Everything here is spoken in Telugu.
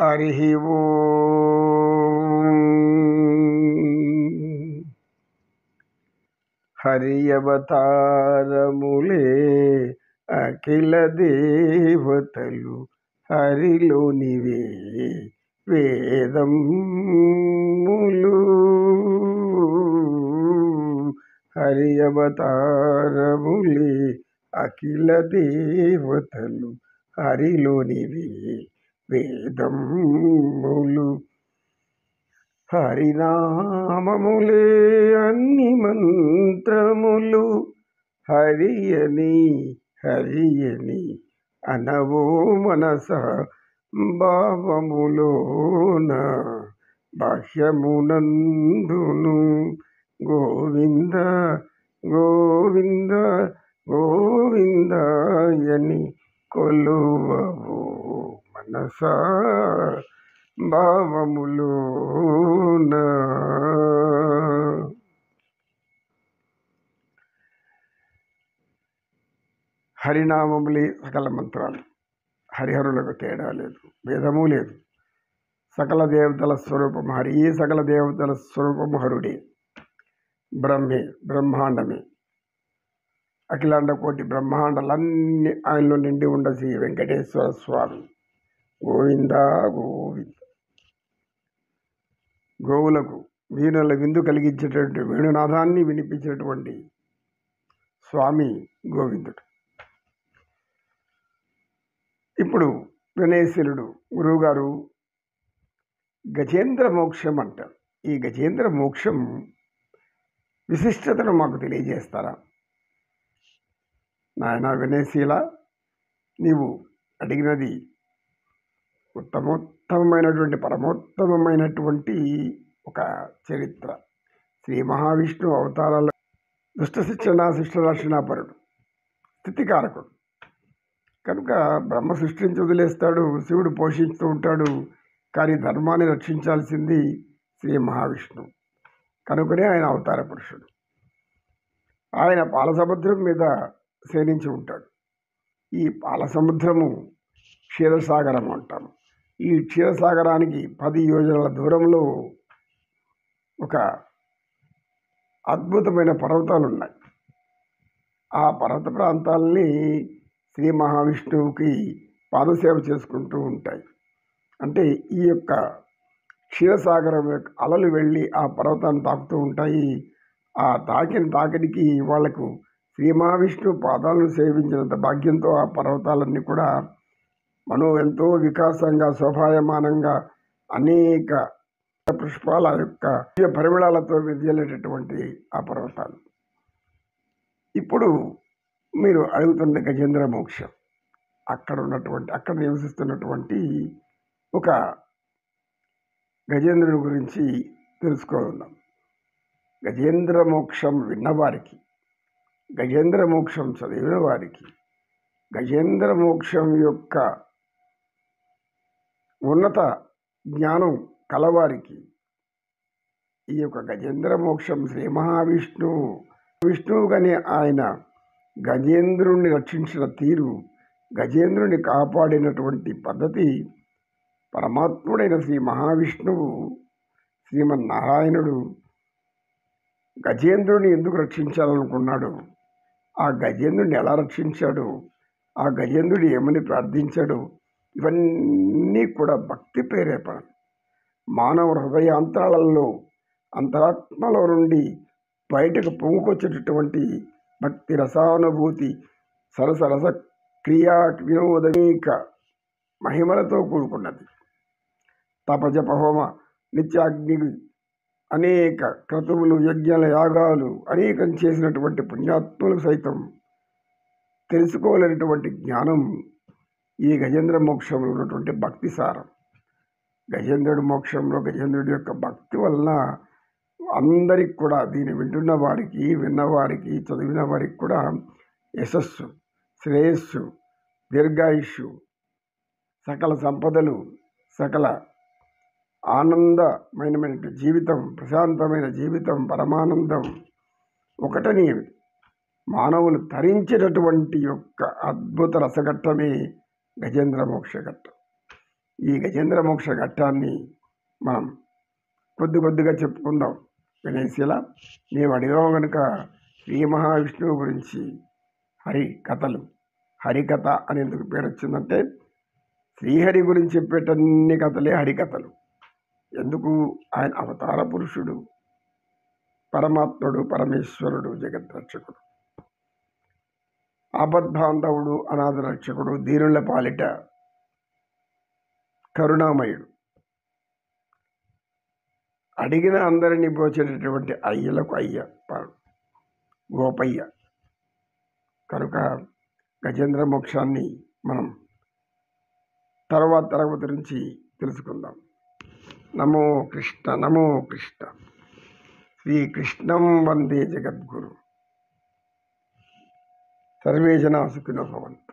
హరి ఓం. హరి అవతారములే అఖిల దేవతలు హరిలోనివే వేదములు. హరి అవతారములే అఖిల దేవతలు హరిలోనివే వేదములు. హరినామములే అన్ని మంత్రములు హరియని హరియని అనవో మనస భావములోన బాహ్యమునందును గోవింద గోవింద గోవిందాయని కొలువవో మనస భావములోన. హరినామములే సకల మంత్రాలు. హరిహరులకు తేడా లేదు, భేదము లేదు. సకల దేవతల స్వరూపం హరి, సకల దేవతల స్వరూపము హరుడే. బ్రహ్మే, బ్రహ్మాండమే. అఖిలాండ కోటి బ్రహ్మాండాలన్నీ ఆయనలో నిండి ఉండ శ్రీ వెంకటేశ్వర స్వామి గోవింద గోవింద. గోవులకు వీణుల విందు కలిగించేటటువంటి వేణునాదాన్ని వినిపించేటువంటి స్వామి గోవిందుడు. ఇప్పుడు వినయశీలుడు గురువుగారు గజేంద్ర మోక్షం అంటారు. ఈ గజేంద్ర మోక్షం విశిష్టతను మాకు తెలియజేస్తారా? నాయన వినయశీల, నీవు అడిగినది ఉత్తమోత్తమైనటువంటి పరమోత్తమైనటువంటి ఒక చరిత్ర. శ్రీ మహావిష్ణువు అవతారాల దుష్ట శిక్షణ శిష్టరక్షణాపరుడు, స్థితికారకుడు కనుక బ్రహ్మ సృష్టించి వదిలేస్తాడు, శివుడు పోషిస్తూ ఉంటాడు. కానీ ధర్మాన్ని రక్షించాల్సింది శ్రీ మహావిష్ణువు కనుకనే ఆయన అవతార పురుషుడు. ఆయన పాలసముద్రం మీద శయనించి ఉంటాడు. ఈ పాలసముద్రము క్షీరసాగరం అంటాము. ఈ క్షీరసాగరానికి 10 యోజనాల దూరంలో ఒక అద్భుతమైన పర్వతాలు ఉన్నాయి. ఆ పర్వత ప్రాంతాలని శ్రీ మహావిష్ణువుకి పాదసేవ చేసుకుంటూ ఉంటాయి. అంటే ఈ యొక్క క్షీరసాగరం యొక్క అలలు వెళ్ళి ఆ పర్వతాన్ని తాకుతూ ఉంటాయి. ఆ తాకిడికి వాళ్లకు శ్రీ మహావిష్ణువు పాదాలను సేవించినంత భాగ్యంతో ఆ పర్వతాలన్నీ కూడా ఎంతో వికాసంగా శోభాయమానంగా అనేక పుష్పాల యొక్క పరిమళాలతో విద్యలేటటువంటి ఆ పర్వతాలు. ఇప్పుడు మీరు అడుగుతున్న గజేంద్ర మోక్షం, అక్కడ నివసిస్తున్నటువంటి ఒక గజేంద్రుని గురించి తెలుసుకోనున్నాం. గజేంద్ర మోక్షం విన్నవారికి, గజేంద్ర మోక్షం చదివిన వారికి, గజేంద్ర మోక్షం యొక్క ఉన్నత జ్ఞానం కలవారికి ఈ యొక్క గజేంద్ర మోక్షం శ్రీ విష్ణువుగానే ఆయన గజేంద్రుణ్ణి రక్షించిన తీరు, గజేంద్రుని కాపాడినటువంటి పద్ధతి, పరమాత్ముడైన శ్రీ మహావిష్ణువు శ్రీమన్నారాయణుడు గజేంద్రుని ఎందుకు రక్షించాలనుకున్నాడు, ఆ గజేంద్రుని ఎలా రక్షించాడు, ఆ గజేంద్రుడు ఏమని ప్రార్థించాడు, ఇవన్నీ కూడా భక్తి ప్రేరేపణ. మానవ హృదయాంతరాలలో అంతరాత్మలో నుండి బయటకు పొంగుకొచ్చేటటువంటి భక్తి రసానుభూతి, సరసరస క్రియా వినోదనేక మహిమలతో కూడుకున్నది. తపజప హోమ నిత్యాగ్ని అనేక క్రతువులు, యజ్ఞాల, యాగాలు అనేకం చేసినటువంటి పుణ్యాత్ములు సైతం తెలుసుకోలేనటువంటి జ్ఞానం ఈ గజేంద్ర మోక్షంలో ఉన్నటువంటి భక్తి సారం. గజేంద్రుడి మోక్షంలో గజేంద్రుడి యొక్క భక్తి వలన అందరికి కూడా, దీన్ని వింటున్న వారికి, విన్నవారికి, చదివిన వారికి కూడా యశస్సు, శ్రేయస్సు, దీర్ఘాయుష్యు, సకల సంపదలు, సకల ఆనందమైన జీవితం, ప్రశాంతమైన జీవితం, పరమానందం ఒకటని మానవులు తరించేటటువంటి యొక్క అద్భుత రసఘట్టమే గజేంద్ర మోక్ష ఘట్టం. ఈ గజేంద్ర మోక్ష ఘట్టాన్ని మనం కొద్దిగా చెప్పుకుందాం. వినేశీల నీవు అడిగావు కనుక శ్రీ మహావిష్ణువు గురించి హరికథ అనేందుకు పేరు వచ్చిందంటే శ్రీహరి గురించి చెప్పేటన్ని కథలే హరికథలు. ఎందుకు? ఆయన అవతార పురుషుడు, పరమాత్ముడు, పరమేశ్వరుడు, జగద్రక్షకుడు, ఆపద్బాంధవుడు, అనాథ రక్షకుడు, దీనుల పాలిట కరుణామయుడు, అడిగిన అందరినీ పోచేటటువంటి అయ్యలకు అయ్య గోపయ్య. కనుక గజేంద్ర మోక్షాన్ని మనం తర్వాత తరగతి నుంచి తెలుసుకుందాం. నమో కృష్ణ, నమో కృష్ణ. శ్రీకృష్ణం వందే జగద్గురు. సర్వే జనా సుఖినో భవంతు.